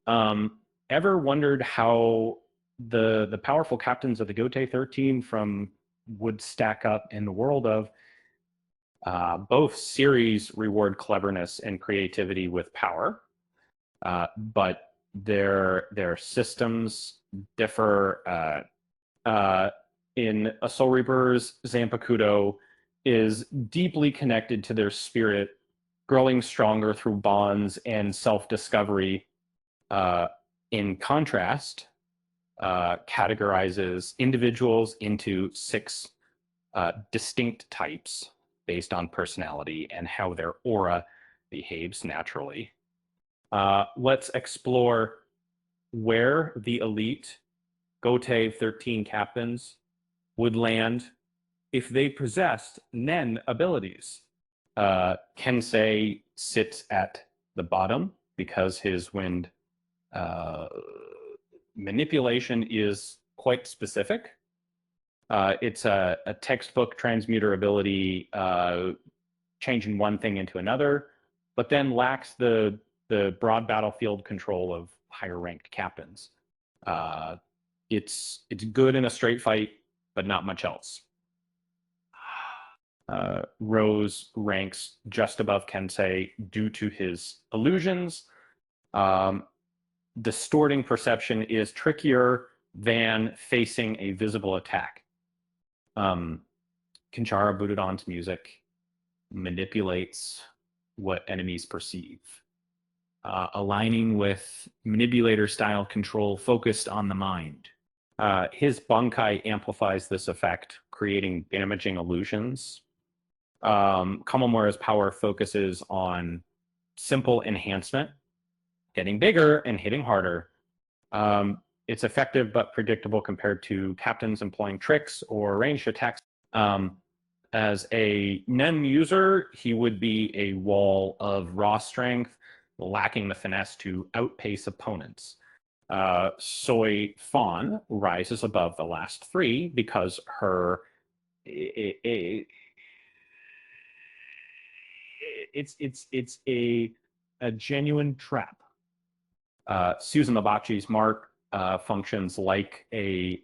Ever wondered how the powerful captains of the Gotei 13 from would stack up in the world of both series reward cleverness and creativity with power, but their systems differ. In a Soul Reaper's Zanpakuto is deeply connected to their spirit, growing stronger through bonds and self-discovery. In contrast, categorizes individuals into six distinct types based on personality and how their aura behaves naturally. Let's explore where the elite Gotei 13 captains would land if they possessed Nen abilities. Kensei sits at the bottom because his wind manipulation is quite specific. It's a textbook transmuter ability, changing one thing into another, but then lacks the broad battlefield control of higher ranked captains. It's good in a straight fight, but not much else. Rose ranks just above Kensei due to his illusions. Distorting perception is trickier than facing a visible attack. Kinshara Budodan's music manipulates what enemies perceive, aligning with manipulator-style control focused on the mind. His Bankai amplifies this effect, creating damaging illusions. Kamomura's power focuses on simple enhancement, getting bigger and hitting harder. It's effective but predictable compared to captains employing tricks or ranged attacks. As a Nen user, he would be a wall of raw strength, lacking the finesse to outpace opponents. Soy Fawn rises above the last three because her it's a genuine trap. Susan Mabachi's mark functions like a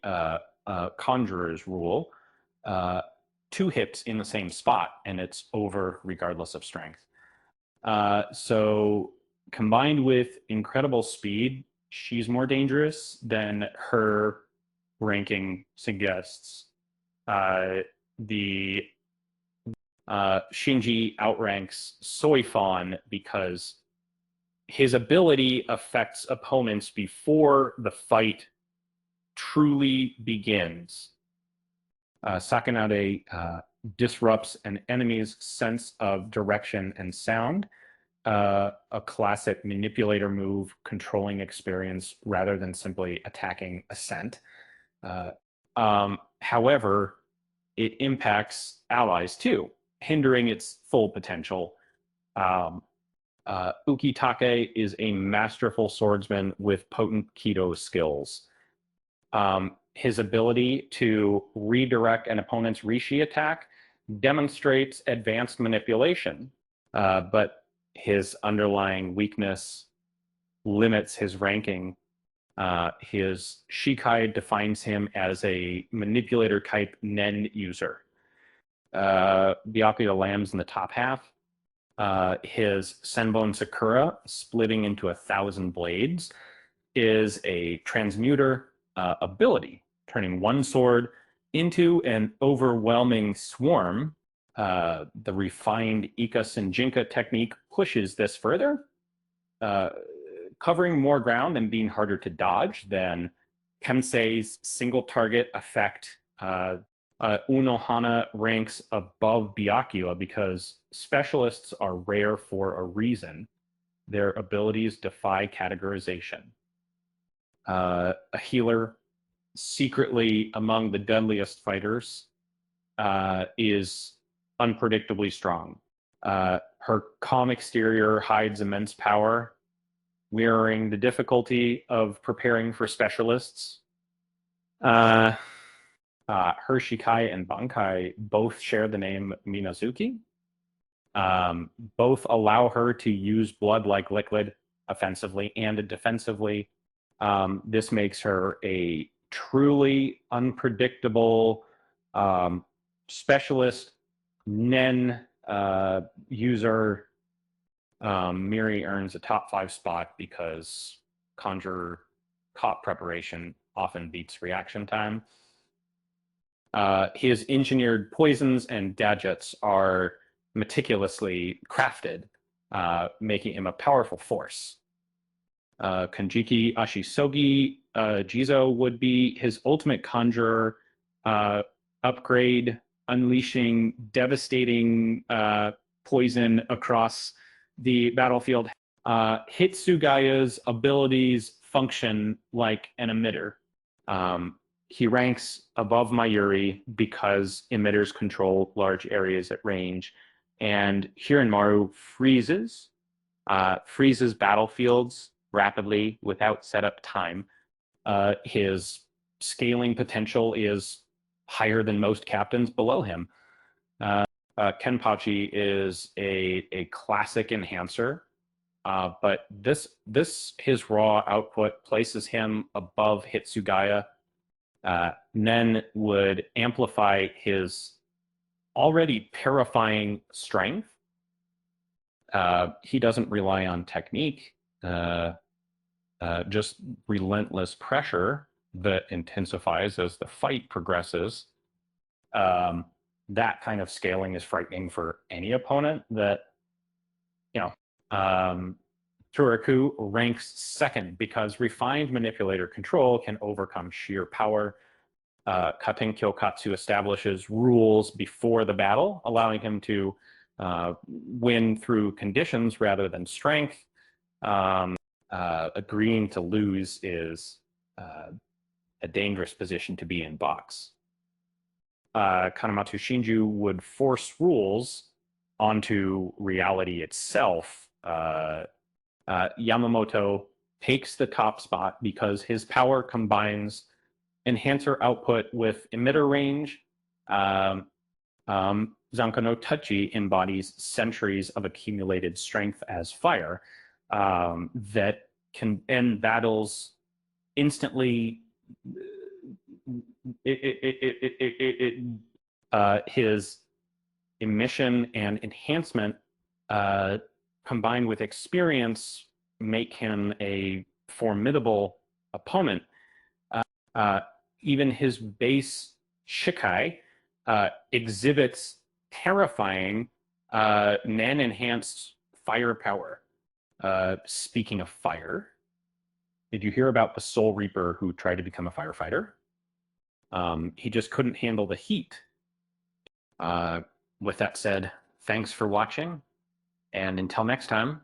conjurer's rule. 2 hits in the same spot, and it's over regardless of strength. So combined with incredible speed, she's more dangerous than her ranking suggests. The Shinji outranks Soy Fawn because his ability affects opponents before the fight truly begins. Sakanade disrupts an enemy's sense of direction and sound, a classic manipulator move controlling experience rather than simply attacking ascent. However, it impacts allies too, hindering its full potential. Ukitake is a masterful swordsman with potent Kido skills. His ability to redirect an opponent's Rishi attack demonstrates advanced manipulation, but his underlying weakness limits his ranking. His Shikai defines him as a manipulator type Nen user. Byakuya Lamb's in the top half. His Senbon Sakura, splitting into 1,000 blades, is a transmuter ability, turning one sword into an overwhelming swarm. The refined Ika Senjinka technique pushes this further, covering more ground and being harder to dodge than Kensei's single target effect. Unohana ranks above Byakuya because specialists are rare for a reason. Their abilities defy categorization. A healer, secretly among the deadliest fighters, is unpredictably strong. Her calm exterior hides immense power, mirroring the difficulty of preparing for specialists. Her Shikai and Bankai both share the name Minazuki. Both allow her to use blood like liquid, offensively and defensively. This makes her a truly unpredictable specialist Nen user. Miri earns a top 5 spot because Conjure cop preparation often beats reaction time. His engineered poisons and gadgets are meticulously crafted, making him a powerful force. Kanjiki Ashisogi Jizo would be his ultimate conjurer upgrade, unleashing devastating poison across the battlefield. Hitsugaya's abilities function like an emitter. He ranks above Mayuri because emitters control large areas at range, and Hiranmaru freezes battlefields rapidly without setup time. His scaling potential is higher than most captains below him. Kenpachi is a classic enhancer, but his raw output places him above Hitsugaya. Nen would amplify his already terrifying strength. He doesn't rely on technique, just relentless pressure that intensifies as the fight progresses. That kind of scaling is frightening for any opponent. That, you know, Turaku ranks second because refined manipulator control can overcome sheer power. Katen Kyokatsu establishes rules before the battle, allowing him to win through conditions rather than strength. Agreeing to lose is a dangerous position to be in box. Kanematu Shinju would force rules onto reality itself. Yamamoto takes the top spot because his power combines enhancer output with emitter range. Zanka no Tachi embodies centuries of accumulated strength as fire that can end battles instantly. His emission and enhancement combined with experience make him a formidable opponent. Even his base Shikai exhibits terrifying Nen-enhanced firepower. Speaking of fire, did you hear about the Soul Reaper who tried to become a firefighter? He just couldn't handle the heat. With that said, thanks for watching, and until next time,